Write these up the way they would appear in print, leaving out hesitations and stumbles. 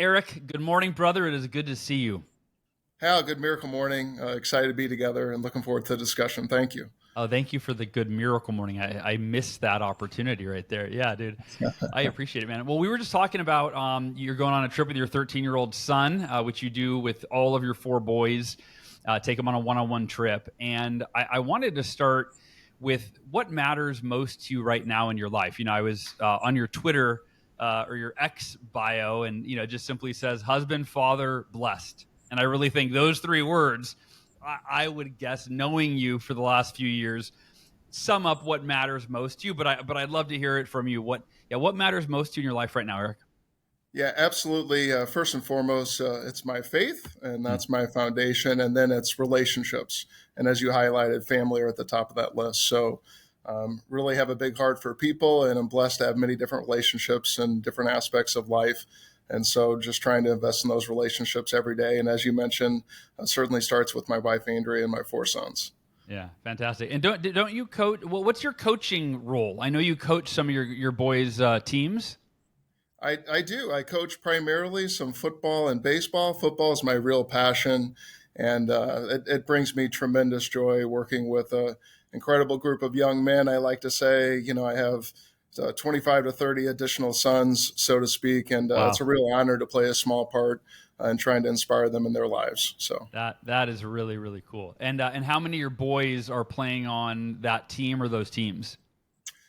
Eric, good morning, brother. It is good to see you. Hal, good miracle morning. Excited to be together and looking forward to the discussion. Thank you. Oh, thank you for the good miracle morning. I missed that opportunity right there. Yeah, dude. I appreciate it, man. Well, we were just talking about you're going on a trip with your 13-year-old son, which you do with all of your four boys, take them on a one-on-one trip. And I wanted to start with what matters most to you right now in your life. You know, I was on your Twitter or your X bio, and, you know, it just simply says husband, father, blessed. And I really think those three words, I would guess, knowing you for the last few years, sum up what matters most to you. But I'd love to hear it from you. What matters most to you in your life right now, Eric? Yeah, absolutely. First and foremost, it's my faith, and Hmm. that's my foundation. And then it's relationships. And as you highlighted, family are at the top of that list. So, really have a big heart for people, and I'm blessed to have many different relationships and different aspects of life. And so, just trying to invest in those relationships every day. And as you mentioned, certainly starts with my wife, Andrea, and my four sons. Yeah, fantastic. And don't you coach? Well, what's your coaching role? I know you coach some of your boys' teams. I do. I coach primarily some football and baseball. Football is my real passion, and it brings me tremendous joy working with an incredible group of young men. I like to say, I have 25 to 30 additional sons, so to speak, and it's Wow. a real honor to play a small part in trying to inspire them in their lives. So. That is really, really cool. And how many of your boys are playing on that team or those teams?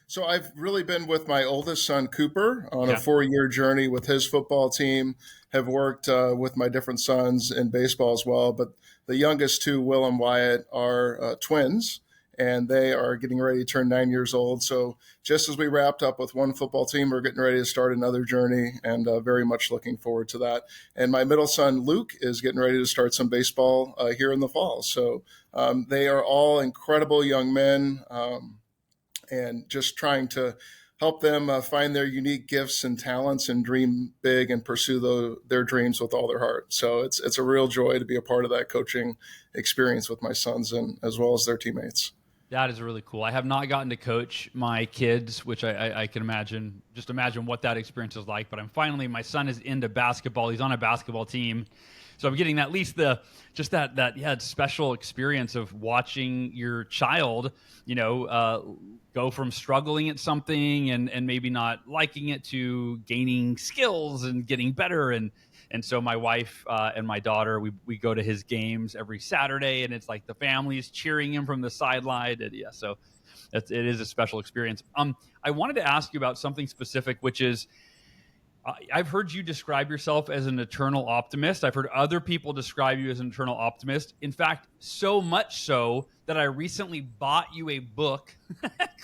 So I've really been with my oldest son, Cooper, on a Okay. 4-year journey with his football team. Have worked with my different sons in baseball as well. But the youngest two, Will and Wyatt, are twins, and they are getting ready to turn 9 years old. So just as we wrapped up with one football team, we're getting ready to start another journey, and very much looking forward to that. And my middle son, Luke, is getting ready to start some baseball here in the fall. So they are all incredible young men. And just trying to help them find their unique gifts and talents and dream big and pursue their dreams with all their heart. So it's a real joy to be a part of that coaching experience with my sons and as well as their teammates. That is really cool. I have not gotten to coach my kids, which I can imagine, just imagine what that experience is like. But my son is into basketball. He's on a basketball team. So I'm getting at least that special experience of watching your child, go from struggling at something and maybe not liking it to gaining skills and getting better. And so my wife and my daughter, we go to his games every Saturday, and it's like the family's cheering him from the sideline. And yeah, so it is a special experience. I wanted to ask you about something specific, which is I've heard you describe yourself as an eternal optimist. I've heard other people describe you as an eternal optimist. In fact, so much so that I recently bought you a book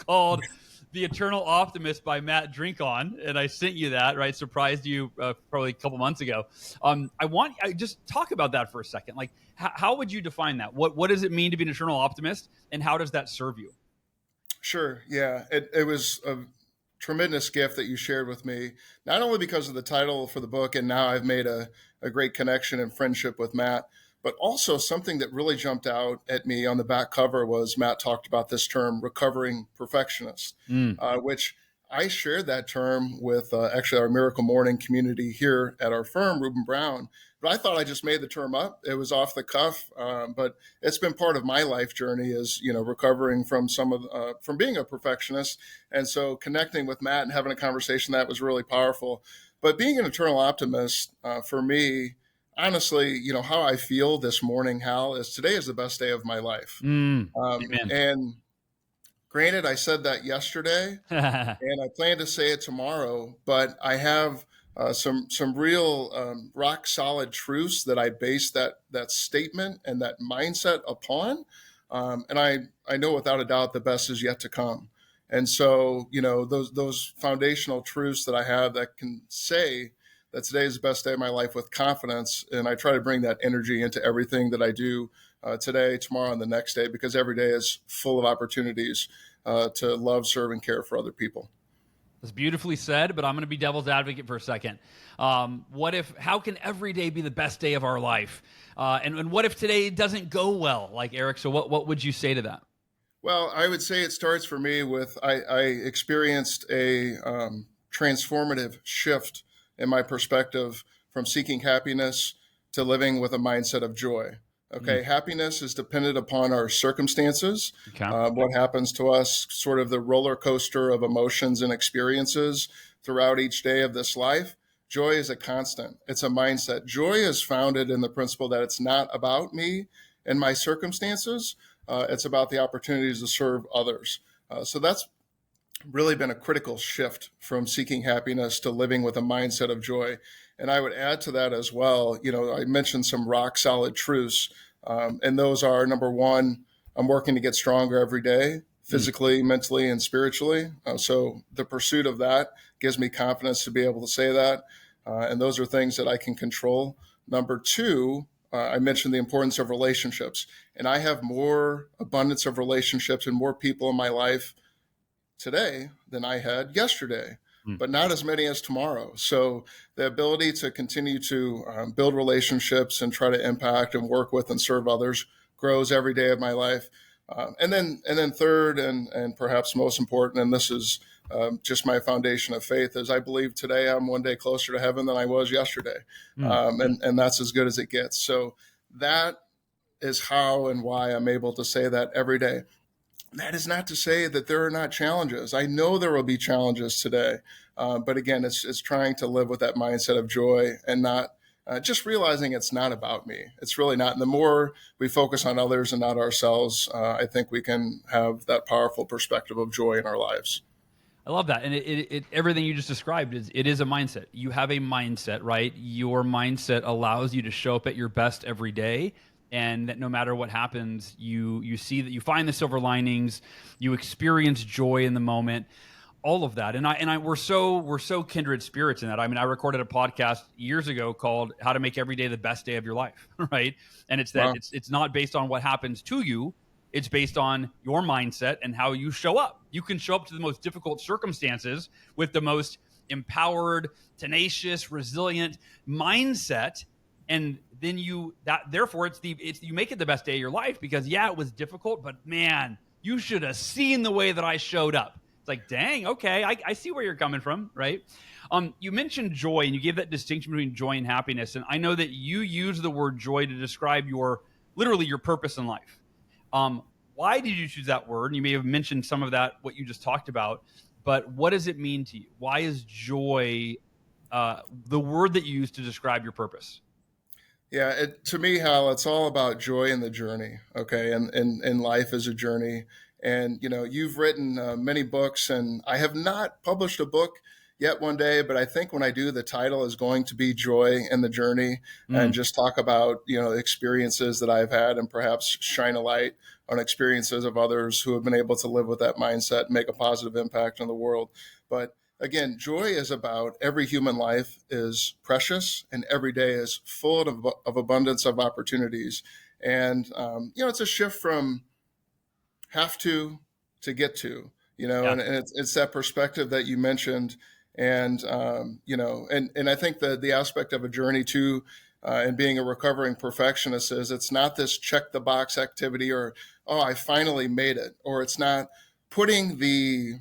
called The Eternal Optimist by Matt Drinkon, and I sent you that, right? Surprised you probably a couple months ago. I just talk about that for a second. Like, how would you define that? What does it mean to be an eternal optimist, and how does that serve you? Sure. Yeah. It was a tremendous gift that you shared with me, not only because of the title for the book, and now I've made a great connection and friendship with Matt, but also something that really jumped out at me on the back cover was Matt talked about this term, recovering perfectionist, Mm. which I shared that term with actually our Miracle Morning community here at our firm, RubinBrown. But I thought I just made the term up. It was off the cuff, but it's been part of my life journey is recovering from from being a perfectionist, and so connecting with Matt and having a conversation that was really powerful. But being an eternal optimist for me, honestly, how I feel this morning, Hal, is today is the best day of my life. Mm. Amen. And granted, I said that yesterday, and I plan to say it tomorrow, but I have some real rock solid truths that I base that statement and that mindset upon, and I know without a doubt the best is yet to come. And so those foundational truths that I have that can say that today is the best day of my life with confidence, and I try to bring that energy into everything that I do today, tomorrow, and the next day, because every day is full of opportunities to love, serve, and care for other people. That's beautifully said, but I'm going to be devil's advocate for a second. How can every day be the best day of our life? And what if today doesn't go well, like Eric? So what would you say to that? Well, I would say it starts for me with I experienced a transformative shift in my perspective from seeking happiness to living with a mindset of joy. Mm. Okay, happiness is dependent upon our circumstances, Okay. what happens to us, sort of the roller coaster of emotions and experiences throughout each day of this life. Joy is a constant. It's a mindset. Joy is founded in the principle that it's not about me and my circumstances. It's about the opportunities to serve others. So that's really been a critical shift from seeking happiness to living with a mindset of joy. And I would add to that as well, I mentioned some rock solid truths. And those are number one, I'm working to get stronger every day, Mm. physically, mentally, and spiritually. So the pursuit of that gives me confidence to be able to say that. And those are things that I can control. Number two, I mentioned the importance of relationships. And I have more abundance of relationships and more people in my life today than I had yesterday, Mm. but not as many as tomorrow. So the ability to continue to build relationships and try to impact and work with and serve others grows every day of my life. And then third, and perhaps most important, and this is just my foundation of faith, is I believe today I'm one day closer to heaven than I was yesterday, Mm. and that's as good as it gets. So that is how and why I'm able to say that every day. That is not to say that there are not challenges. I know there will be challenges today, but again, it's trying to live with that mindset of joy and not just realizing it's not about me. It's really not. And the more we focus on others and not ourselves, I think we can have that powerful perspective of joy in our lives. I love that, and everything you just described is a mindset. You have a mindset, right? Your mindset allows you to show up at your best every day, and that no matter what happens, you see that you find the silver linings, you experience joy in the moment, all of that. And we're so kindred spirits in that. I mean, I recorded a podcast years ago called "How to Make Every Day the Best Day of Your Life," right? And it's that Wow. it's not based on what happens to you. It's based on your mindset and how you show up. You can show up to the most difficult circumstances with the most empowered, tenacious, resilient mindset, and then therefore it's you make it the best day of your life because it was difficult, but man, you should have seen the way that I showed up. It's like, dang, okay, I see where you're coming from, right? You mentioned joy, and you gave that distinction between joy and happiness, and I know that you use the word joy to describe literally your purpose in life. Why did you choose that word? And you may have mentioned some of that, what you just talked about, but what does it mean to you? Why is joy the word that you use to describe your purpose? Yeah, to me, Hal, it's all about joy in the journey. Okay, and life is a journey. And you've written many books, and I have not published a book yet one day, but I think when I do, the title is going to be "Joy in the Journey," and Mm. just talk about experiences that I've had, and perhaps shine a light on experiences of others who have been able to live with that mindset and make a positive impact on the world. But again, joy is about every human life is precious and every day is full of abundance of opportunities. And, it's a shift from have to get to, Yeah. and it's that perspective that you mentioned. And, and I think the aspect of a journey too, and being a recovering perfectionist is it's not this check the box activity or, oh, I finally made it, or it's not putting the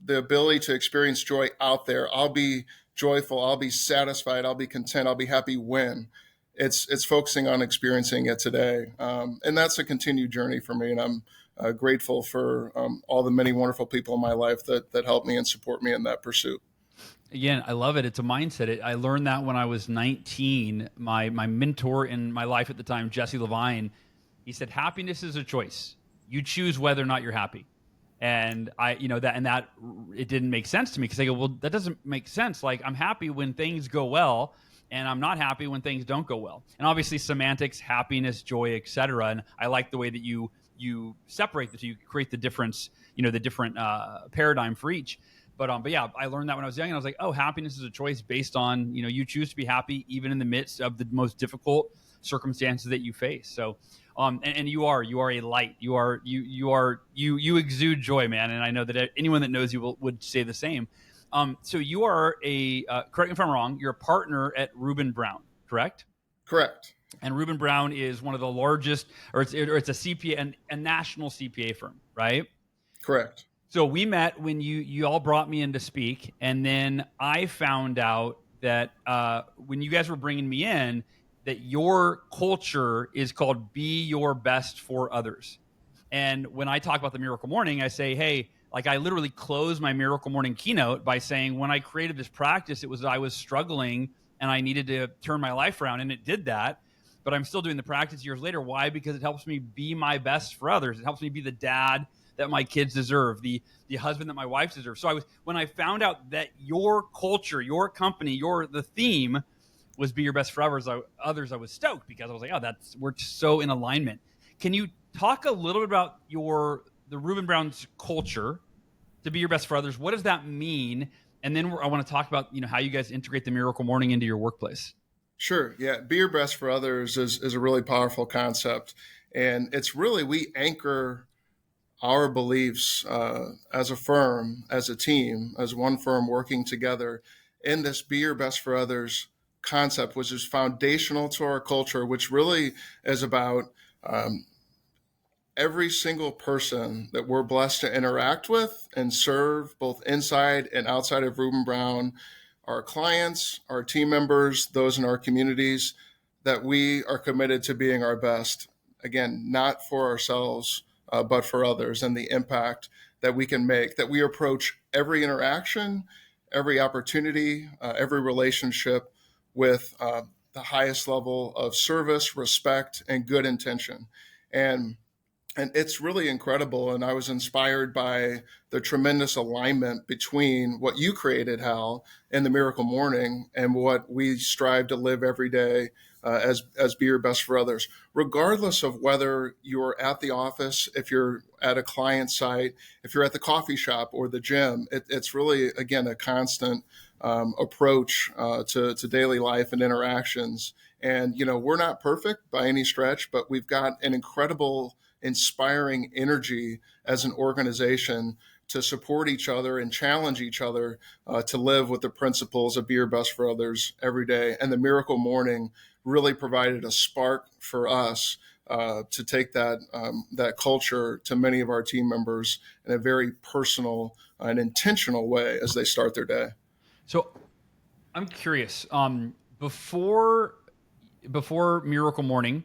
ability to experience joy out there. I'll be joyful. I'll be satisfied. I'll be content. I'll be happy when it's focusing on experiencing it today. And that's a continued journey for me. And I'm grateful for all the many wonderful people in my life that help me and support me in that pursuit. Again, I love it. It's a mindset. I learned that when I was 19. My mentor in my life at the time, Jesse Levine, he said, happiness is a choice. You choose whether or not you're happy. And that it didn't make sense to me because I go, well, that doesn't make sense. Like, I'm happy when things go well, and I'm not happy when things don't go well. And obviously semantics, happiness, joy, etc. And I like the way that you separate the two, you create the difference, the different paradigm for each. But yeah, I learned that when I was young, and I was like, oh, happiness is a choice based on, you choose to be happy even in the midst of the most difficult circumstances that you face. So, and you are a light. You exude joy, man. And I know that anyone that knows you would say the same. So you are correct me if I'm wrong, you're a partner at RubinBrown, correct? Correct. And RubinBrown is one of the largest, or it's a CPA, and a national CPA firm, right? Correct. So we met when you all brought me in to speak, and then I found out that when you guys were bringing me in, that your culture is called "Be Your Best for Others." And when I talk about the Miracle Morning, I say, hey, like I literally close my Miracle Morning keynote by saying, when I created this practice, it was I was struggling and I needed to turn my life around, and it did that. But I'm still doing the practice years later. Why? Because it helps me be my best for others. It helps me be the dad that my kids deserve, the husband that my wife deserves. So when I found out that your culture, your company, the theme was "Be Your Best for Others," I was stoked, because I was like, oh, we're so in alignment. Can you talk a little bit about the RubinBrown's culture to be your best for others? What does that mean? And then I want to talk about how you guys integrate the Miracle Morning into your workplace. Sure. Yeah. Be your best for others is a really powerful concept. And it's really, we anchor our beliefs as a firm, as a team, as one firm working together in this be your best for others concept, which is foundational to our culture, which really is about every single person that we're blessed to interact with and serve, both inside and outside of RubinBrown, our clients, our team members, those in our communities, that we are committed to being our best. Again, not for ourselves, but for others, and the impact that we can make, that we approach every interaction, every opportunity, every relationship with the highest level of service, respect, and good intention. And it's really incredible. And I was inspired by the tremendous alignment between what you created, Hal, in the Miracle Morning, and what we strive to live every day as be your best for others, regardless of whether you're at the office, if you're at a client site, if you're at the coffee shop or the gym. It's really, again, a constant approach to daily life and interactions. And, we're not perfect by any stretch, but we've got an incredible inspiring energy as an organization to support each other and challenge each other to live with the principles of be your best for others every day. And the Miracle Morning really provided a spark for us to take that culture to many of our team members in a very personal and intentional way as they start their day. So I'm curious, before Miracle Morning,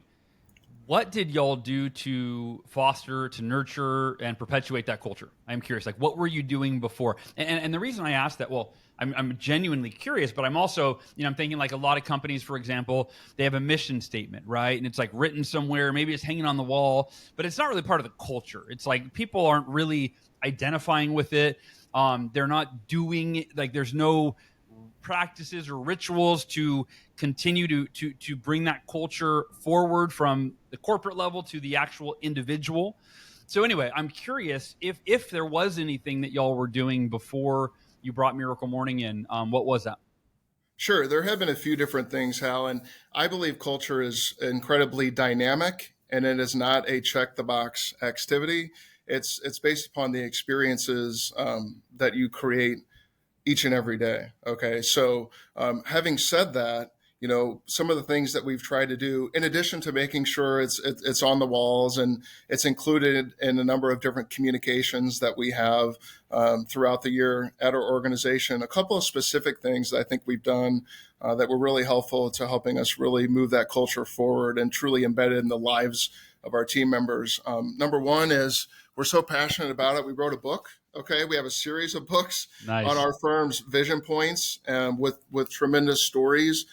what did y'all do to foster, to nurture, and perpetuate that culture? I'm curious. Like, what were you doing before? And the reason I asked that, well, I'm genuinely curious, but I'm also, I'm thinking like a lot of companies, for example, they have a mission statement, right? And it's like written somewhere, maybe it's hanging on the wall, but it's not really part of the culture. It's like people aren't really identifying with it. They're not doing, like, there's no practices or rituals to continue to bring that culture forward from the corporate level to the actual individual. So anyway, I'm curious if there was anything that y'all were doing before you brought Miracle Morning in. What was that? Sure. There have been a few different things, Hal, and I believe culture is incredibly dynamic, and it is not a check the box activity. It's based upon the experiences that you create each and every day. Okay. So having said that, some of the things that we've tried to do, in addition to making sure it's on the walls and it's included in a number of different communications that we have throughout the year at our organization, a couple of specific things that I think we've done that were really helpful to helping us really move that culture forward and truly embedded in the lives of our team members. Number one is we're so passionate about it. We wrote a book. Okay, we have a series of books Nice. on our firm's vision points with tremendous stories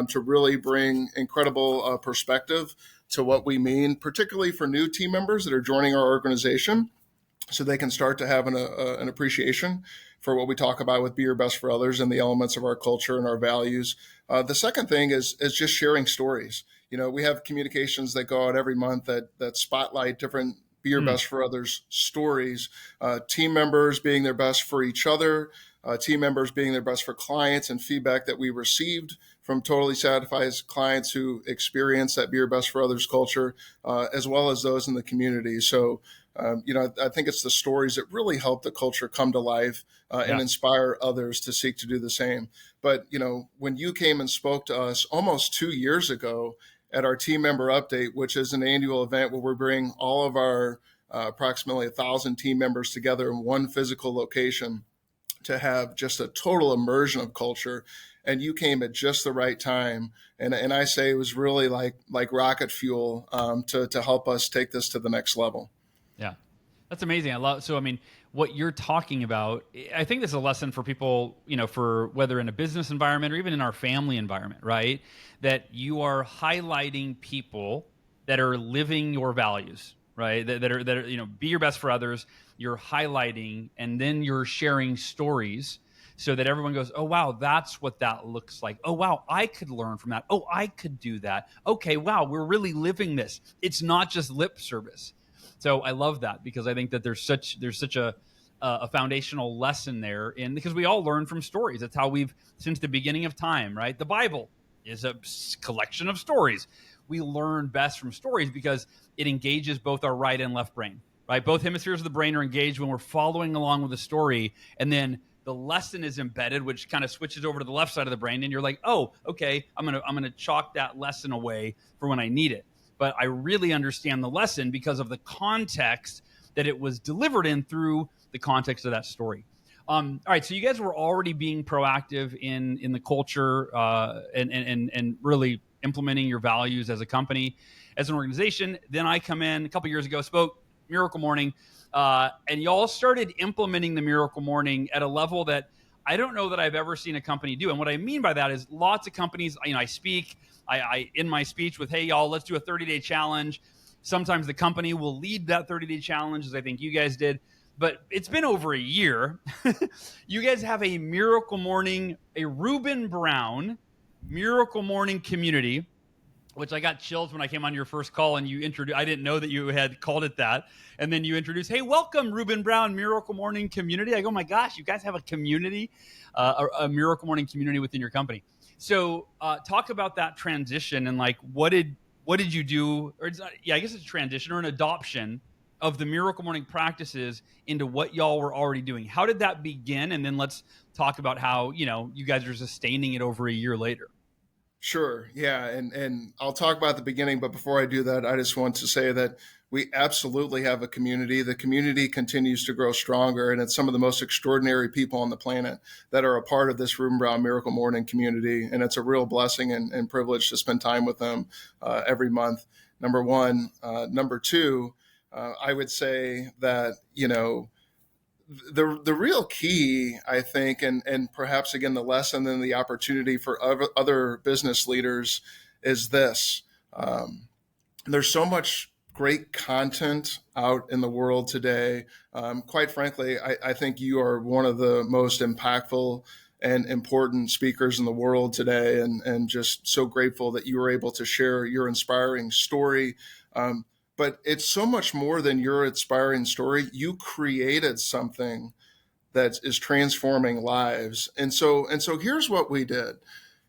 to really bring incredible perspective to what we mean, particularly for new team members that are joining our organization, so they can start to have an appreciation for what we talk about with Be Your Best for Others and the elements of our culture and our values. The second thing is just sharing stories. We have communications that go out every month that spotlight different Be Your Best for Others stories, team members being their best for each other, team members being their best for clients, and feedback that we received from totally satisfied clients who experience that Be Your Best for Others culture, as well as those in the community. So, I think it's the stories that really help the culture come to life and inspire others to seek to do the same. But, when you came and spoke to us almost 2 years ago at our team member update, which is an annual event where we bring all of our approximately 1,000 team members together in one physical location to have just a total immersion of culture. and you came at just the right time. And I say it was really like rocket fuel to help us take this to the next level. Yeah. That's amazing. I love, so, I mean, what you're talking about, I think this is a lesson for people, for whether in a business environment or even in our family environment, right? That you are highlighting people that are living your values, right? That are, be your best for others. You're highlighting, and then you're sharing stories so that everyone goes, oh, wow, that's what that looks like. Oh, wow, I could learn from that. Oh, I could do that. Okay, wow, we're really living this. It's not just lip service. So I love that, because I think that there's such a foundational lesson there, because we all learn from stories. That's how we've, since the beginning of time, right? The Bible is a collection of stories. We learn best from stories because it engages both our right and left brain, right? Both hemispheres of the brain are engaged when we're following along with the story, and then the lesson is embedded, which kind of switches over to the left side of the brain, and you're like, oh, okay, I'm gonna chalk that lesson away for when I need it. But I really understand the lesson because of the context that it was delivered in, through the context of that story. All right, so you guys were already being proactive in the culture, and really implementing your values as a company, as an organization. Then I come in a couple years ago, spoke Miracle Morning, and y'all started implementing the Miracle Morning at a level that I don't know that I've ever seen a company do. And what I mean by that is, lots of companies, I speak, I in my speech with, hey, y'all, let's do a 30-day challenge. Sometimes the company will lead that 30-day challenge, as I think you guys did. But it's been over a year. You guys have a Miracle Morning, a RubinBrown Miracle Morning community, which I got chills when I came on your first call and you introduced. I didn't know that you had called it that. And then you introduced, hey, welcome, RubinBrown Miracle Morning community. I go, oh my gosh, you guys have a community, a Miracle Morning community within your company. So talk about that transition, and like, what did you do? Or I guess it's a transition or an adoption of the Miracle Morning practices into what y'all were already doing. How did that begin? And then let's talk about how, you guys are sustaining it over a year later. Sure. Yeah. And I'll talk about the beginning, but before I do that, I just want to say that we absolutely have a community. The community continues to grow stronger, and it's some of the most extraordinary people on the planet that are a part of this RubinBrown Miracle Morning community. And it's a real blessing and privilege to spend time with them every month. Number one. Number two, I would say that, the real key, I think, and perhaps again the lesson and the opportunity for other business leaders is this: there's so much great content out in the world today. Quite frankly, I think you are one of the most impactful and important speakers in the world today, and just so grateful that you were able to share your inspiring story. But it's so much more than your inspiring story. You created something that is transforming lives. And so here's what we did.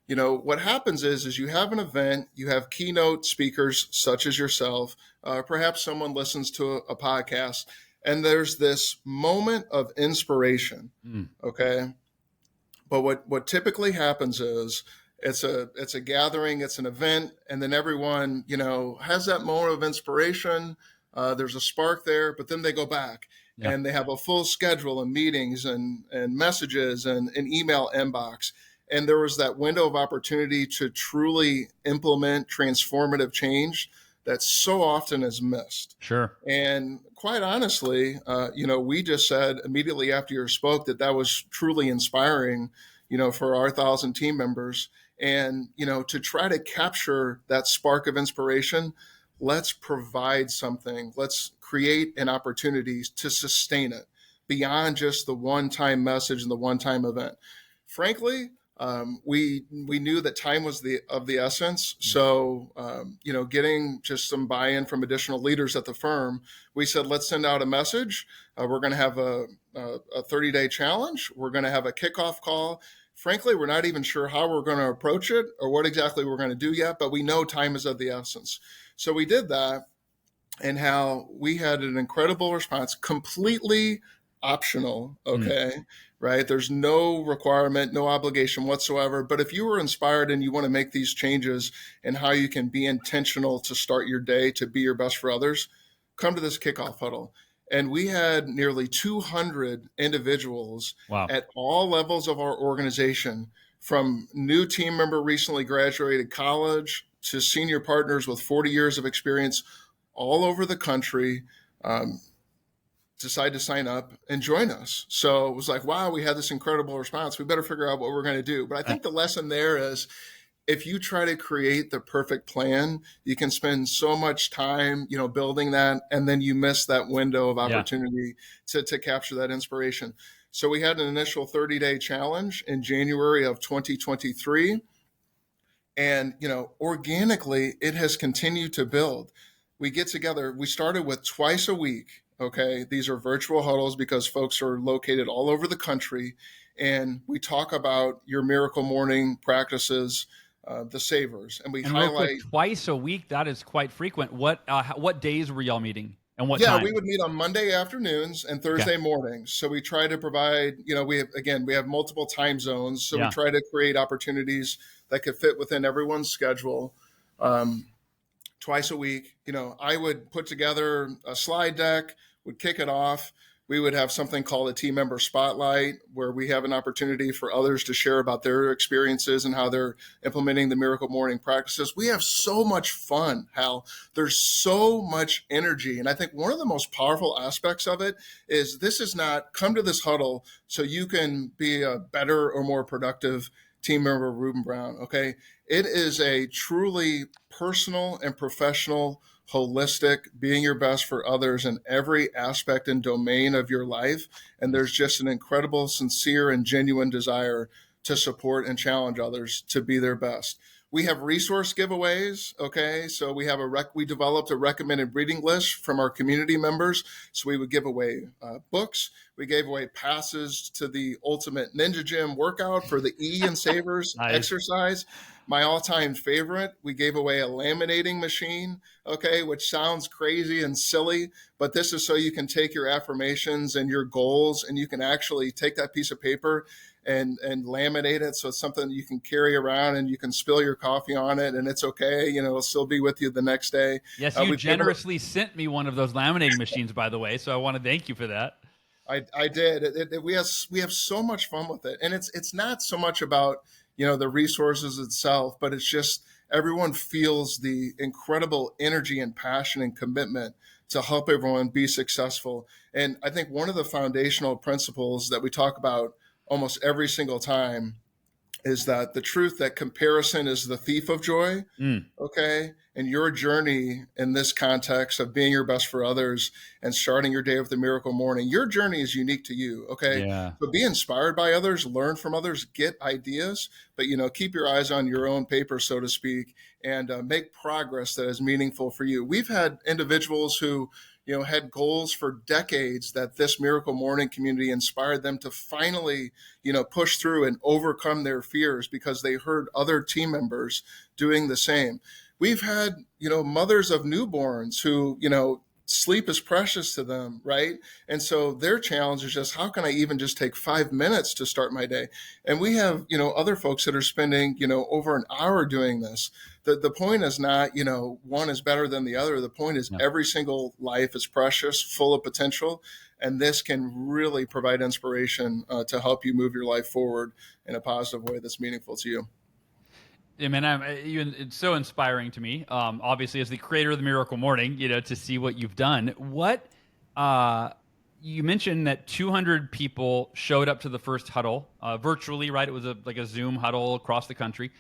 What happens is you have an event, you have keynote speakers such as yourself, perhaps someone listens to a podcast, and there's this moment of inspiration. Okay. But what typically happens is it's a gathering, it's an event, and then everyone, has that moment of inspiration. There's a spark there, but then they go back and they have a full schedule and meetings and messages and an email inbox. And there was that window of opportunity to truly implement transformative change that so often is missed. Sure. And quite honestly, we just said immediately after you spoke that was truly inspiring, for our 1,000 team members. And, to try to capture that spark of inspiration, let's provide something. Let's create an opportunity to sustain it beyond just the one-time message and the one-time event. Frankly, we knew that time was of the essence. So, getting just some buy-in from additional leaders at the firm, we said, let's send out a message. We're going to have a 30-day challenge. We're going to have a kickoff call. Frankly, we're not even sure how we're going to approach it or what exactly we're going to do yet, but we know time is of the essence. So we did that, and how we had an incredible response, completely optional. Okay. Right. There's no requirement, no obligation whatsoever. But if you were inspired and you want to make these changes and how you can be intentional to start your day to be your best for others, come to this kickoff huddle. And we had nearly 200 individuals at all levels of our organization from new team member recently graduated college to senior partners with 40 years of experience all over the country, decide to sign up and join us. So it was like, wow, we had this incredible response. We better figure out what we're going to do. But I think the lesson there is, if you try to create the perfect plan, you can spend so much time, building that, and then you miss that window of opportunity to capture that inspiration. So we had an initial 30-day challenge in January of 2023. And, organically, it has continued to build. We get together. We started with twice a week. Okay. These are virtual huddles because folks are located all over the country. And we talk about your miracle morning practices, the savers. And we real quick, highlight twice a week. That is quite frequent. What days were y'all meeting and what Yeah, time? we would meet on Monday afternoons and Thursday mornings. So we try to provide, we have multiple time zones. So we try to create opportunities that could fit within everyone's schedule. Twice a week, I would put together a slide deck, would kick it off. We would have something called a team member spotlight, where we have an opportunity for others to share about their experiences and how they're implementing the miracle morning practices. We have so much fun, Hal. There's so much energy. And I think one of the most powerful aspects of it is, this is not come to this huddle so you can be a better or more productive team member of RubinBrown. Okay. It is a truly personal and professional, holistic, being your best for others in every aspect and domain of your life. And there's just an incredible, sincere, and genuine desire to support and challenge others to be their best. We have resource giveaways. Okay. So we have we developed a recommended reading list from our community members. So we would give away books. We gave away passes to the Ultimate Ninja Gym workout for the E and Savers exercise. My all-time favorite, we gave away a laminating machine, okay, which sounds crazy and silly, but this is so you can take your affirmations and your goals, and you can actually take that piece of paper and laminate it, so it's something you can carry around, and you can spill your coffee on it, and it's okay. It'll still be with you the next day. Yes, you generously sent me one of those laminating machines, by the way, so I want to thank you for that. I did. We have so much fun with it, and it's not so much about the resources itself, but it's just everyone feels the incredible energy and passion and commitment to help everyone be successful. And I think one of the foundational principles that we talk about almost every single time is that the truth that comparison is the thief of joy. Okay. And your journey in this context of being your best for others and starting your day with the miracle morning, your journey is unique to you. Okay. Yeah. So be inspired by others, learn from others, get ideas, but keep your eyes on your own paper, so to speak, and make progress that is meaningful for you. We've had individuals who had goals for decades that this miracle morning community inspired them to finally, push through and overcome their fears because they heard other team members doing the same. We've had, mothers of newborns who, sleep is precious to them, right? And so their challenge is just, how can I even just take 5 minutes to start my day? And we have, other folks that are spending, over an hour doing this. The point is not, one is better than the other. The point is every single life is precious, full of potential. And this can really provide inspiration to help you move your life forward in a positive way that's meaningful to you. I mean, it's so inspiring to me. Obviously, as the creator of the Miracle Morning, to see what you've done. What you mentioned that 200 people showed up to the first huddle virtually, right? It was like a Zoom huddle across the country.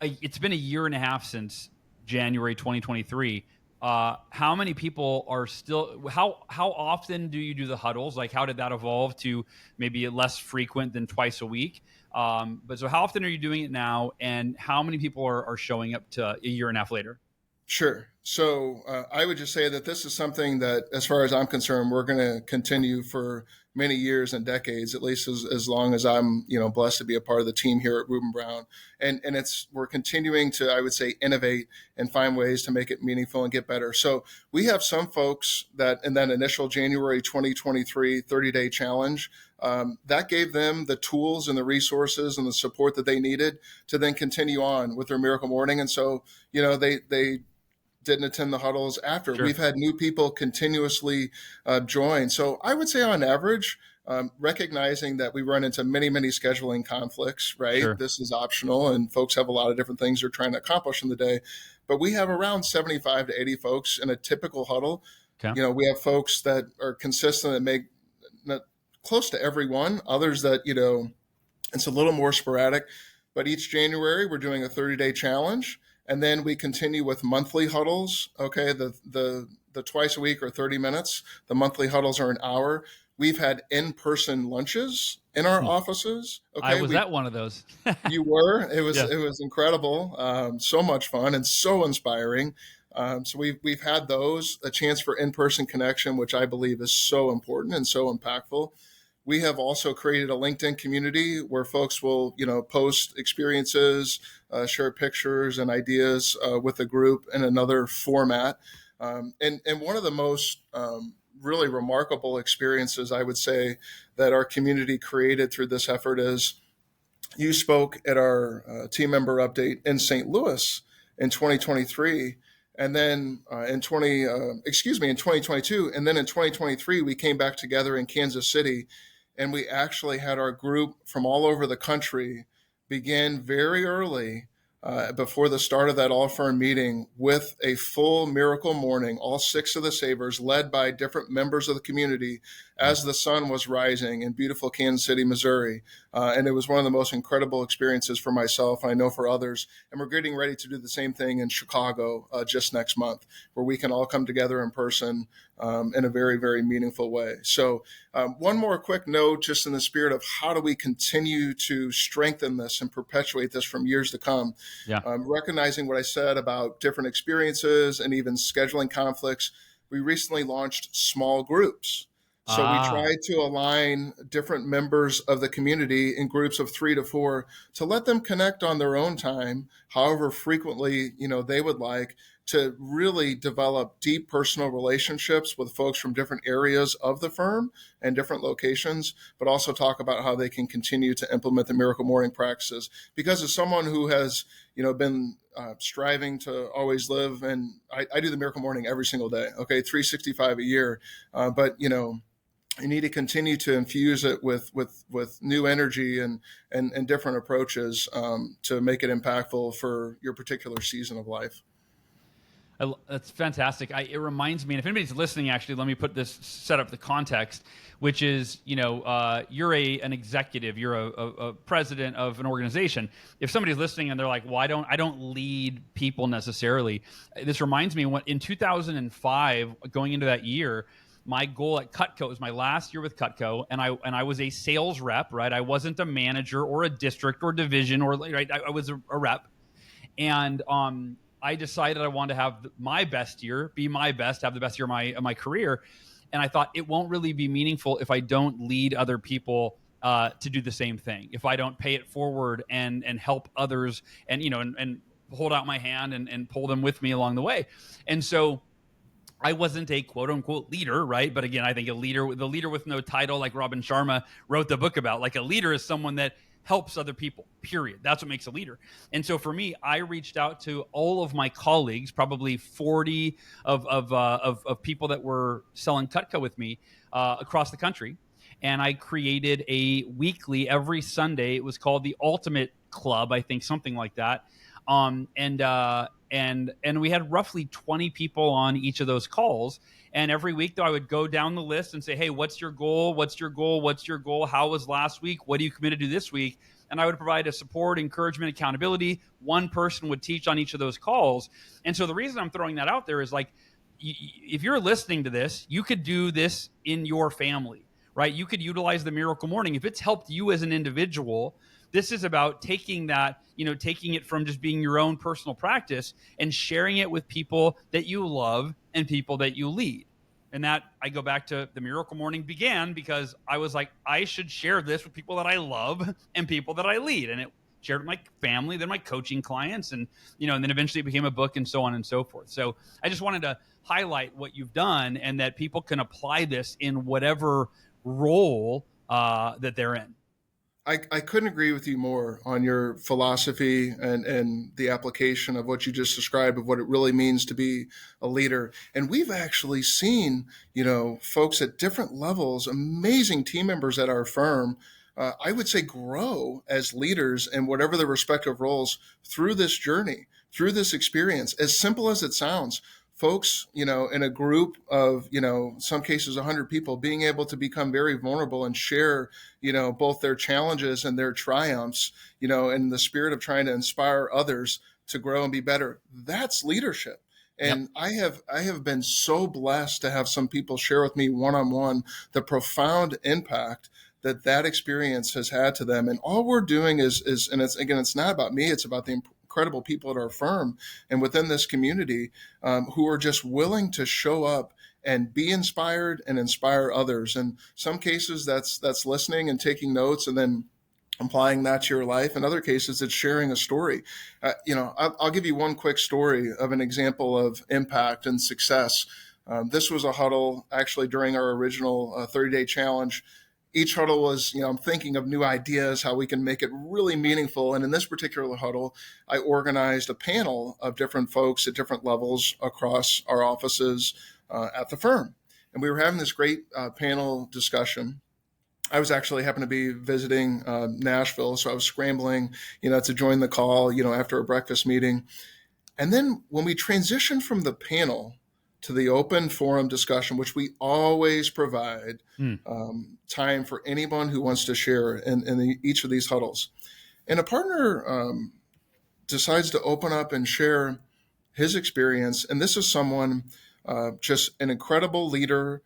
It's been a year and a half since January 2023. How many people are still? How often do you do the huddles? Like, how did that evolve to maybe less frequent than twice a week? But so how often are you doing it now, and how many people are showing up to a year and a half later? Sure. So I would just say that this is something that, as far as I'm concerned, we're going to continue for many years and decades, at least as long as I'm, blessed to be a part of the team here at RubinBrown. And we're continuing to, I would say, innovate and find ways to make it meaningful and get better. So we have some folks that in that initial January 2023 30-day challenge, that gave them the tools and the resources and the support that they needed to then continue on with their miracle morning. And so, they didn't attend the huddles after. Sure. We've had new people continuously join. So I would say on average, recognizing that we run into many, many scheduling conflicts, right? Sure. This is optional and folks have a lot of different things they're trying to accomplish in the day. But we have around 75 to 80 folks in a typical huddle. Okay. We have folks that are consistent and make close to everyone, others that, it's a little more sporadic. But each January, we're doing a 30-day challenge. And then we continue with monthly huddles. Okay, the twice a week or 30 minutes. The monthly huddles are an hour. We've had in-person lunches in our offices. Okay, I was at one of those. You were. It was Yeah. it was incredible. So much fun and so inspiring. So we've had those, a chance for in-person connection, which I believe is so important and so impactful. We have also created a LinkedIn community where folks will, post experiences, share pictures and ideas with the group in another format. And one of the most really remarkable experiences, I would say, that our community created through this effort is you spoke at our team member update in St. Louis in 2023. And then in 2022, and then in 2023, we came back together in Kansas City, and we actually had our group from all over the country begin very early before the start of that all-firm meeting with a full miracle morning, all 6 of the Savers led by different members of the community as the sun was rising in beautiful Kansas City, Missouri. And it was one of the most incredible experiences for myself, and I know for others. And we're getting ready to do the same thing in Chicago just next month, where we can all come together in person in a very, very meaningful way. So one more quick note, just in the spirit of how do we continue to strengthen this and perpetuate this from years to come. Yeah. Recognizing what I said about different experiences and even scheduling conflicts, we recently launched small groups. So we tried to align different members of the community in groups of 3 to 4 to let them connect on their own time, however frequently, they would like, to really develop deep personal relationships with folks from different areas of the firm and different locations, but also talk about how they can continue to implement the miracle morning practices. Because as someone who has, been striving to always live, and I do the miracle morning every single day, okay, 365 a year, but, you need to continue to infuse it with new energy and different approaches to make it impactful for your particular season of life. That's fantastic. It reminds me, and if anybody's listening, actually, let me set up the context, which is, you're an executive, you're a president of an organization. If somebody's listening and they're like, well, I don't lead people necessarily. This reminds me in 2005, going into that year, my goal at Cutco, it was my last year with Cutco, and I was a sales rep, right? I wasn't a manager or a district or division, or right. I was a rep, and I decided I wanted to have my best year, be my best, have the best year of my career, and I thought it won't really be meaningful if I don't lead other people to do the same thing. If I don't pay it forward and help others, and and hold out my hand and pull them with me along the way, and so. I wasn't a quote unquote leader, right? But again, I think the leader with no title, like Robin Sharma wrote the book about, like a leader is someone that helps other people, period. That's what makes a leader. And so for me, I reached out to all of my colleagues, probably 40 of people that were selling Cutco with me across the country. And I created a weekly, every Sunday. It was called the Ultimate Club, I think, something like that. And we had roughly 20 people on each of those calls. And every week, though, I would go down the list and say, hey, what's your goal? What's your goal? What's your goal? How was last week? What do you commit to do this week? And I would provide a support, encouragement, accountability. One person would teach on each of those calls. And so the reason I'm throwing that out there is, like, if you're listening to this, you could do this in your family, right? You could utilize the Miracle Morning. If it's helped you as an individual, this is about taking that, taking it from just being your own personal practice and sharing it with people that you love and people that you lead. And that, I go back to the Miracle Morning began because I was like, I should share this with people that I love and people that I lead. And it shared with my family, then my coaching clients, and then eventually it became a book, and so on and so forth. So I just wanted to highlight what you've done, and that people can apply this in whatever role that they're in. I couldn't agree with you more on your philosophy and the application of what you just described of what it really means to be a leader. And we've actually seen, folks at different levels, amazing team members at our firm, I would say grow as leaders in whatever their respective roles through this journey, through this experience, as simple as it sounds. Folks, in a group of, some cases 100 people, being able to become very vulnerable and share, both their challenges and their triumphs, in the spirit of trying to inspire others to grow and be better. That's leadership. And yep. I have been so blessed to have some people share with me one-on-one the profound impact that experience has had to them. And all we're doing is, and it's not about me, it's about the incredible people at our firm and within this community who are just willing to show up and be inspired and inspire others. In some cases, that's listening and taking notes and then applying that to your life. In other cases, it's sharing a story. I'll give you one quick story of an example of impact and success. This was a huddle actually during our original 30-day challenge. Each huddle was, I'm thinking of new ideas, how we can make it really meaningful. And in this particular huddle, I organized a panel of different folks at different levels across our offices at the firm. And we were having this great panel discussion. I was actually happened to be visiting Nashville, so I was scrambling, to join the call, after a breakfast meeting. And then when we transitioned from the panel to the open forum discussion, which we always provide time for anyone who wants to share in each of these huddles. And a partner decides to open up and share his experience. And this is someone, just an incredible leader,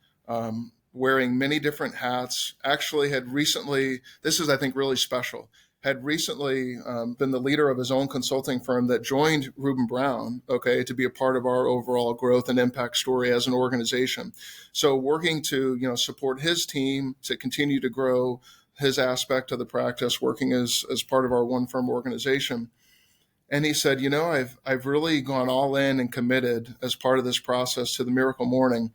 wearing many different hats, actually had recently, this is, I think, really special, had recently been the leader of his own consulting firm that joined RubinBrown, to be a part of our overall growth and impact story as an organization. So working to, support his team to continue to grow his aspect of the practice, working as part of our one firm organization. And he said, I've really gone all in and committed as part of this process to the Miracle Morning.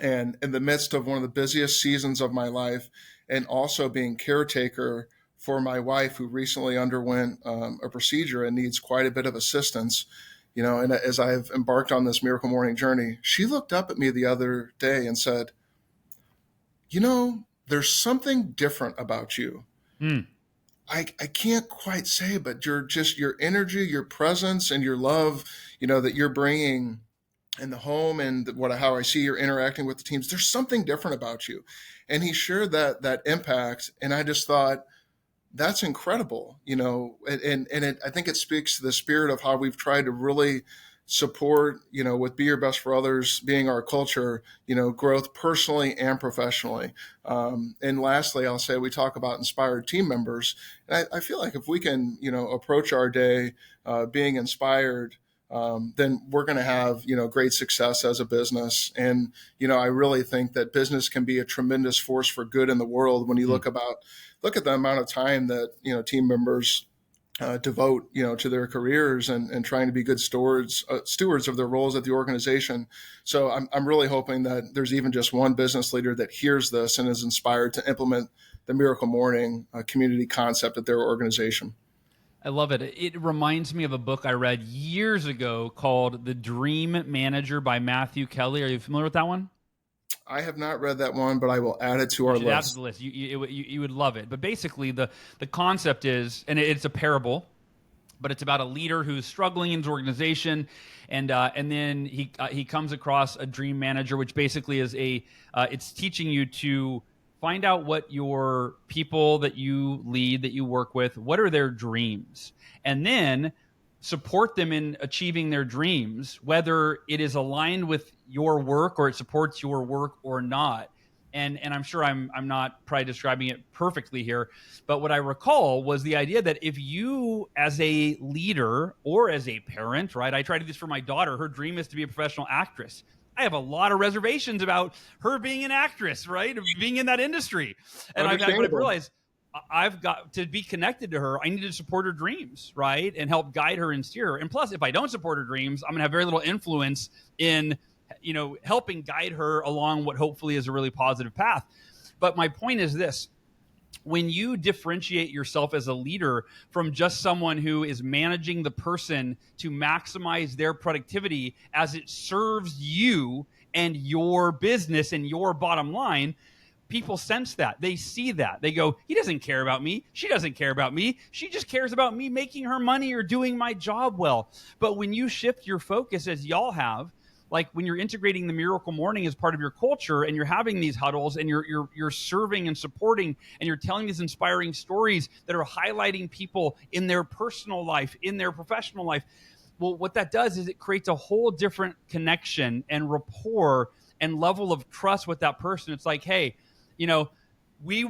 And in the midst of one of the busiest seasons of my life, and also being caretaker for my wife, who recently underwent a procedure and needs quite a bit of assistance, and as I've embarked on this Miracle Morning journey, she looked up at me the other day and said, there's something different about you. I can't quite say, but your energy, your presence, and your love, that you're bringing in the home and how I see you're interacting with the teams, there's something different about you. And he shared that impact. And I just thought, that's incredible, and I think it speaks to the spirit of how we've tried to really support, with Be Your Best for Others being our culture, growth personally and professionally. And lastly, I'll say we talk about inspired team members. And I feel like if we can, approach our day being inspired, then we're going to have, great success as a business. And, I really think that business can be a tremendous force for good in the world when you look at the amount of time that, team members devote, to their careers and trying to be good stewards of their roles at the organization. So I'm really hoping that there's even just one business leader that hears this and is inspired to implement the Miracle Morning community concept at their organization. I love it. It reminds me of a book I read years ago called The Dream Manager by Matthew Kelly. Are you familiar with that one? I have not read that one, but I will add it to our list. Add it to the list. You would love it. But basically, the concept is, and it's a parable, but it's about a leader who's struggling in his organization, and then he comes across a dream manager, which basically is it's teaching you to find out what your people that you lead, that you work with, what are their dreams, and then support them in achieving their dreams, whether it is aligned with your work or it supports your work or not. And I'm sure I'm not probably describing it perfectly here, but what I recall was the idea that if you, as a leader or as a parent, right? I try to do this for my daughter. Her dream is to be a professional actress. I have a lot of reservations about her being an actress, right? Being in that industry. And I've realized I've got to be connected to her. I need to support her dreams, right? And help guide her and steer her. And plus, if I don't support her dreams, I'm going to have very little influence in, helping guide her along what hopefully is a really positive path. But my point is this. when you differentiate yourself as a leader from just someone who is managing the person to maximize their productivity as it serves you and your business and your bottom line, people sense that. They see that. They go, he doesn't care about me. She doesn't care about me. She just cares about me making her money or doing my job well. But when you shift your focus, as y'all have, like when you're integrating the Miracle Morning as part of your culture and you're having these huddles and you're serving and supporting and you're telling these inspiring stories that are highlighting people in their personal life, in their professional life, well, what that does is it creates a whole different connection and rapport and level of trust with that person. It's like, hey, you know, a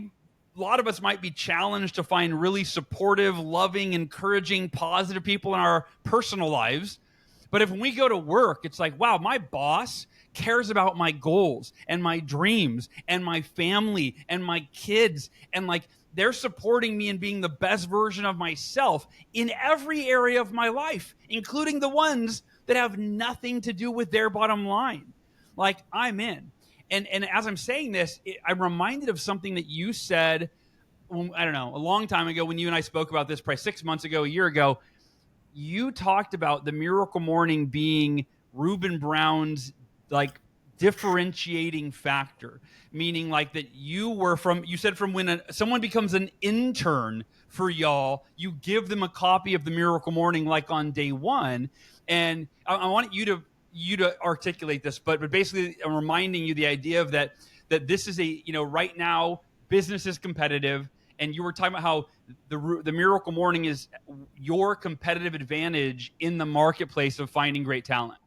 lot of us might be challenged to find really supportive, loving, encouraging, positive people in our personal lives. But if when we go to work, it's like, wow, my boss cares about my goals and my dreams and my family and my kids. And like, they're supporting me in being the best version of myself in every area of my life, including the ones that have nothing to do with their bottom line. Like, I'm in. And as I'm saying this, I'm reminded of something that you said, I don't know, a long time ago when you and I spoke about this, probably 6 months ago, a year ago. You talked about the Miracle Morning being RubinBrown's like differentiating factor, meaning like that you said from when someone becomes an intern for y'all, you give them a copy of the Miracle Morning like on day one. And I want you to articulate this, but basically I'm reminding you the idea of that this is right now business is competitive. And you were talking about how the Miracle Morning is your competitive advantage in the marketplace of finding great talent.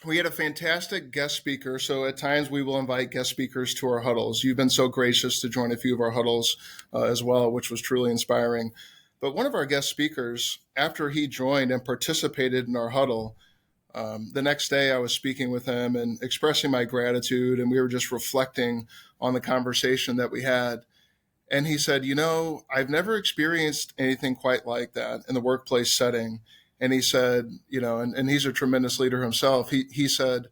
We had a fantastic guest speaker. So at times we will invite guest speakers to our huddles. You've been so gracious to join a few of our huddles as well, which was truly inspiring. But one of our guest speakers, after he joined and participated in our huddle, the next day I was speaking with him and expressing my gratitude, and we were just reflecting on the conversation that we had. And he said, I've never experienced anything quite like that in the workplace setting. And he said, and he's a tremendous leader himself. He said,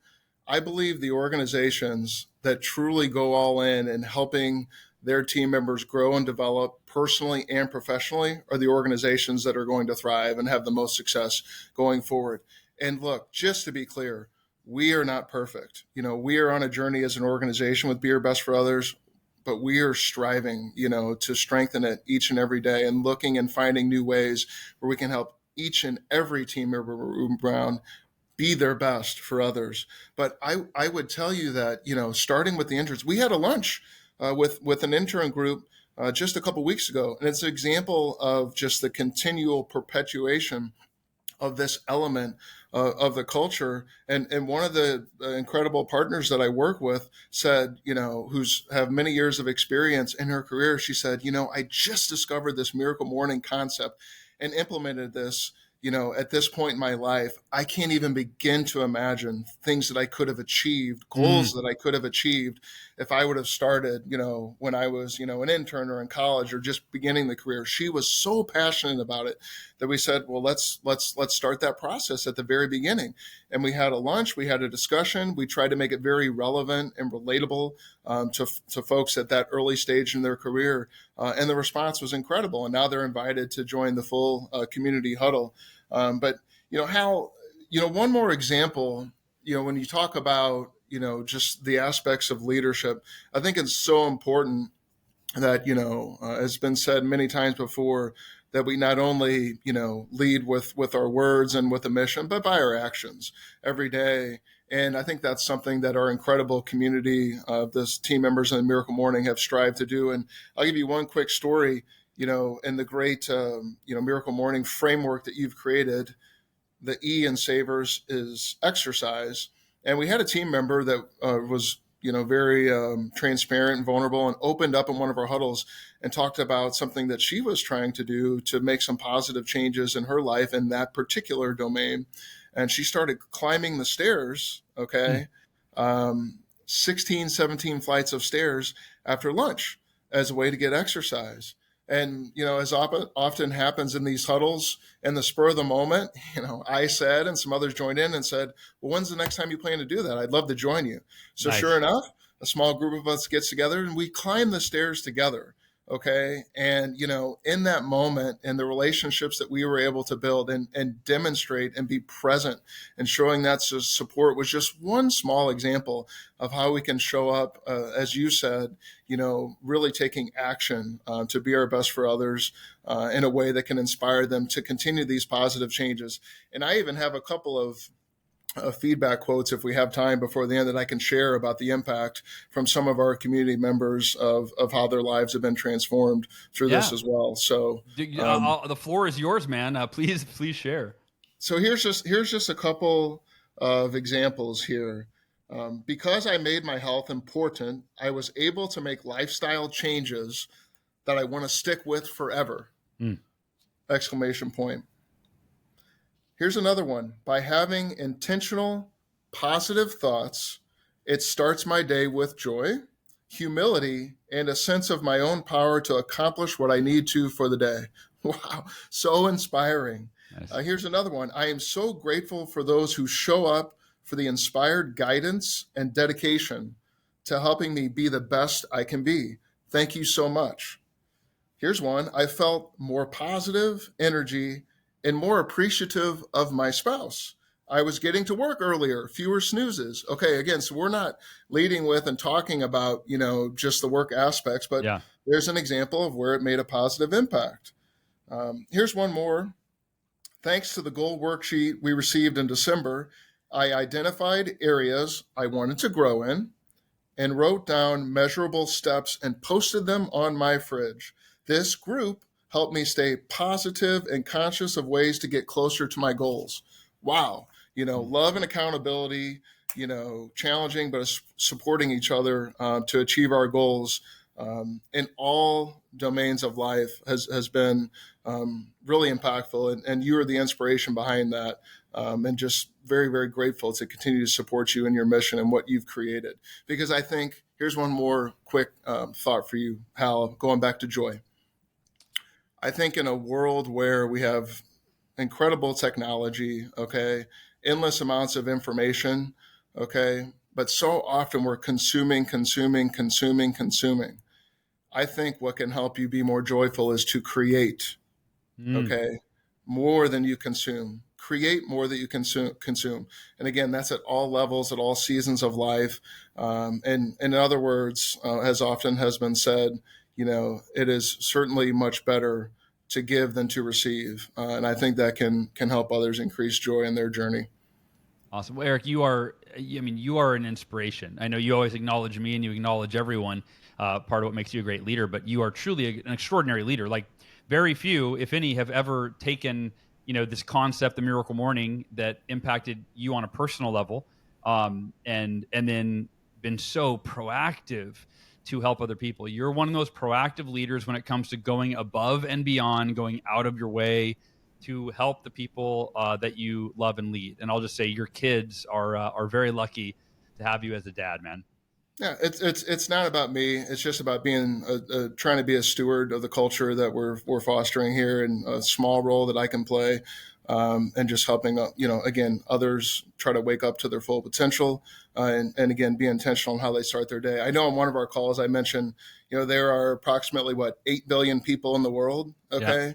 I believe the organizations that truly go all in helping their team members grow and develop personally and professionally are the organizations that are going to thrive and have the most success going forward. And look, just to be clear, we are not perfect. We are on a journey as an organization with Be Your Best for Others, but we are striving, to strengthen it each and every day and looking and finding new ways where we can help each and every team member of RubinBrown be their best for others. But I would tell you that, starting with the interns, we had a lunch with an intern group just a couple of weeks ago. And it's an example of just the continual perpetuation of this element of the culture. And one of the incredible partners that I work with said, who's have many years of experience in her career, she said, I just discovered this Miracle Morning concept and implemented this, at this point in my life. I can't even begin to imagine things that I could have achieved, goals that I could have achieved if I would have started, when I was, an intern or in college or just beginning the career. She was so passionate about it that we said, well, let's start that process at the very beginning. And we had a lunch, we had a discussion. We tried to make it very relevant and relatable to folks at that early stage in their career. And the response was incredible. And now they're invited to join the full community huddle. But one more example, when you talk about, just the aspects of leadership, I think it's so important that, has been said many times before, that we not only, lead with our words and with a mission, but by our actions every day. And I think that's something that our incredible community of this team members in the Miracle Morning have strived to do. And I'll give you one quick story, in the great, Miracle Morning framework that you've created. The E in Savers is exercise. And we had a team member that was, very transparent and vulnerable and opened up in one of our huddles and talked about something that she was trying to do to make some positive changes in her life in that particular domain. And she started climbing the stairs, 16, 17 flights of stairs after lunch as a way to get exercise. And, as often happens in these huddles, in the spur of the moment, I said, and some others joined in and said, well, when's the next time you plan to do that? I'd love to join you. So Nice. Sure enough, a small group of us gets together and we climb the stairs together. Okay. And, in that moment and the relationships that we were able to build and demonstrate and be present and showing that support was just one small example of how we can show up, as you said, really taking action to be our best for others in a way that can inspire them to continue these positive changes. And I even have a couple of feedback quotes, if we have time before the end, that I can share about the impact from some of our community members of how their lives have been transformed through this Yeah. as well. So, The floor is yours, man. Please share. so here's just a couple of examples here. Because I made my health important, I was able to make lifestyle changes that I want to stick with forever! Mm. Exclamation point. Here's another one. By having intentional, positive thoughts, it starts my day with joy, humility, and a sense of my own power to accomplish what I need to for the day. Wow, so inspiring. Nice. Here's another one. I am so grateful for those who show up for the inspired guidance and dedication to helping me be the best I can be. Thank you so much. Here's one. I felt more positive energy and more appreciative of my spouse. I was getting to work earlier, fewer snoozes. Okay, again, so we're not leading with and talking about, just the work aspects, but Yeah. there's an example of where it made a positive impact. Here's one more. Thanks to the goal worksheet we received in December, I identified areas I wanted to grow in and wrote down measurable steps and posted them on my fridge. This group helped me stay positive and conscious of ways to get closer to my goals. Wow. Love and accountability, challenging, but supporting each other to achieve our goals in all domains of life has been really impactful. And you are the inspiration behind that. And just very, very grateful to continue to support you in your mission and what you've created. Because I think here's one more quick thought for you, Hal, going back to joy. I think in a world where we have incredible technology, okay, endless amounts of information, okay, but so often we're consuming. I think what can help you be more joyful is to create, okay, more than you consume. Create more that you consume. And again, that's at all levels, at all seasons of life. And in other words, as often has been said, it is certainly much better to give than to receive. And I think that can help others increase joy in their journey. Awesome. Well, Eric, you are an inspiration. I know you always acknowledge me and you acknowledge everyone, part of what makes you a great leader, but you are truly an extraordinary leader. Like very few, if any, have ever taken, this concept, the miracle morning, that impacted you on a personal level, and then been so proactive to help other people. You're one of those proactive leaders when it comes to going above and beyond, going out of your way to help the people that you love and lead. And I'll just say your kids are very lucky to have you as a dad, man. Yeah, it's not about me. It's just about being trying to be a steward of the culture that we're fostering here, and a small role that I can play, and just helping again, others try to wake up to their full potential, and again, be intentional in how they start their day. I know on one of our calls I mentioned, there are approximately 8 billion people in the world. Okay, yeah.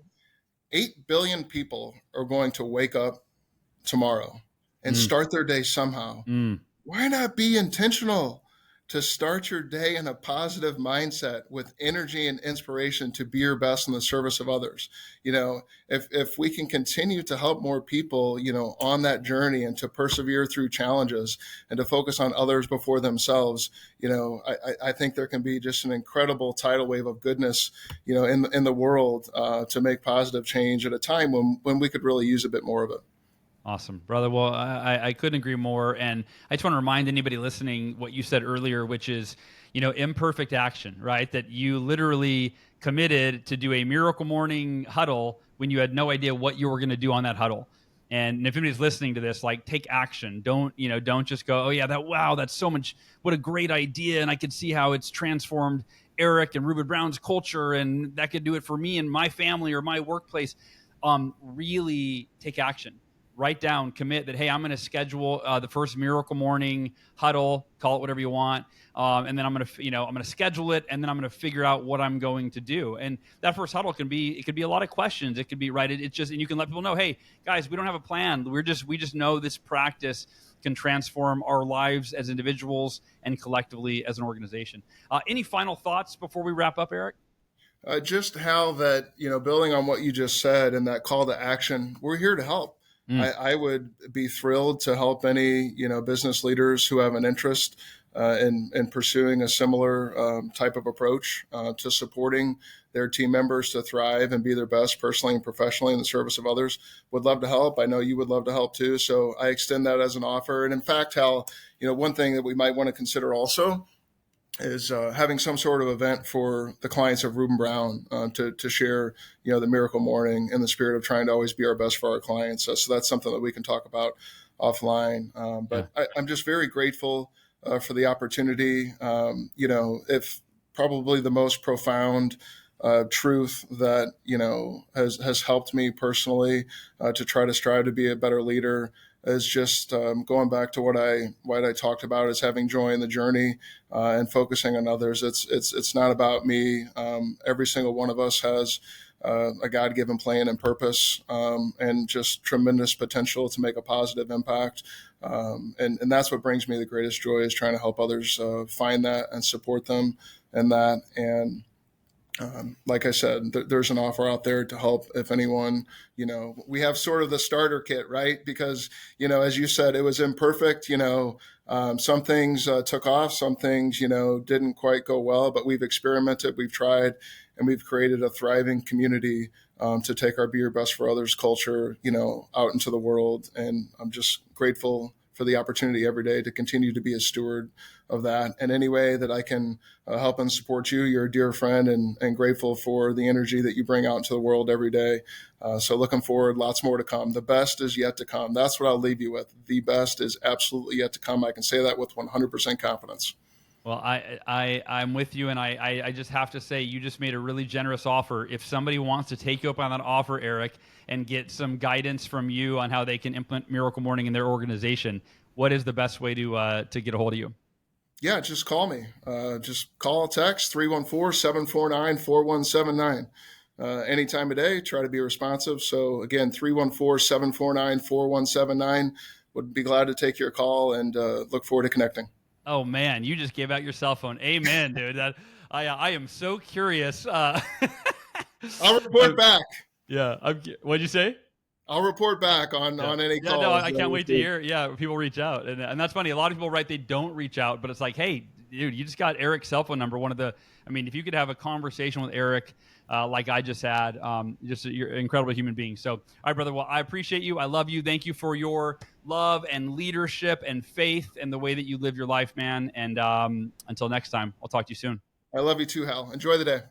8 billion people are going to wake up tomorrow and start their day somehow. Why not be intentional to start your day in a positive mindset with energy and inspiration to be your best in the service of others? If we can continue to help more people, on that journey, and to persevere through challenges and to focus on others before themselves, I think there can be just an incredible tidal wave of goodness, in the world to make positive change at a time when we could really use a bit more of it. Awesome, brother. Well, I couldn't agree more. And I just want to remind anybody listening what you said earlier, which is, imperfect action, right? That you literally committed to do a miracle morning huddle when you had no idea what you were going to do on that huddle. And if anybody's listening to this, take action. Don't just go, oh yeah, that's so much, what a great idea. And I could see how it's transformed Eric and RubinBrown's culture, and that could do it for me and my family or my workplace. Really take action. write down, commit that, hey, I'm going to schedule the first Miracle Morning huddle, call it whatever you want. And then I'm going to, I'm going to schedule it, and then I'm going to figure out what I'm going to do. And that first huddle could be a lot of questions. It could be, right. It's just, and you can let people know, hey guys, we don't have a plan. We just know this practice can transform our lives as individuals and collectively as an organization. Any final thoughts before we wrap up, Eric? Just how that, building on what you just said and that call to action, we're here to help. I would be thrilled to help any, business leaders who have an interest in pursuing a similar type of approach to supporting their team members to thrive and be their best personally and professionally in the service of others. Would love to help. I know you would love to help too. So I extend that as an offer. And in fact, Hal, one thing that we might want to consider also is having some sort of event for the clients of RubinBrown to share, the Miracle Morning in the spirit of trying to always be our best for our clients. So that's something that we can talk about offline. But I'm just very grateful for the opportunity. If probably the most profound truth that, has helped me personally to try to strive to be a better leader is just going back to what I talked about is having joy in the journey and focusing on others. It's not about me. Every single one of us has a God-given plan and purpose and just tremendous potential to make a positive impact. And that's what brings me the greatest joy is trying to help others find that and support them in that. And like I said, there's an offer out there to help if anyone, we have sort of the starter kit, right? Because, as you said, it was imperfect, some things took off, some things, didn't quite go well, but we've experimented, we've tried, and we've created a thriving community to take our Be Your Best for Others culture, out into the world. And I'm just grateful for the opportunity every day to continue to be a steward of that. And any way that I can help and support you, you're a dear friend, and grateful for the energy that you bring out into the world every day. So looking forward, lots more to come. The best is yet to come. That's what I'll leave you with. The best is absolutely yet to come. I can say that with 100% confidence. Well, I'm with you, and I just have to say, you just made a really generous offer. If somebody wants to take you up on that offer, Eric, and get some guidance from you on how they can implement Miracle Morning in their organization, what is the best way to get a hold of you? Yeah, just call me. Just call, text 314-749-4179. Any time of day, try to be responsive. So again, 314-749-4179. Would be glad to take your call and look forward to connecting. Oh man, you just gave out your cell phone. Amen, dude. I am so curious. I'll report back. Yeah. What'd you say? I'll report back on any calls. Yeah, no, I can't wait to hear. Yeah, people reach out, and that's funny. A lot of people write they don't reach out, but it's like, hey, dude, you just got Eric's cell phone number. If you could have a conversation with Eric, like I just had, you're an incredible human being. So, all right, brother. Well, I appreciate you. I love you. Thank you for your love and leadership and faith and the way that you live your life, man. And until next time, I'll talk to you soon. I love you too, Hal. Enjoy the day.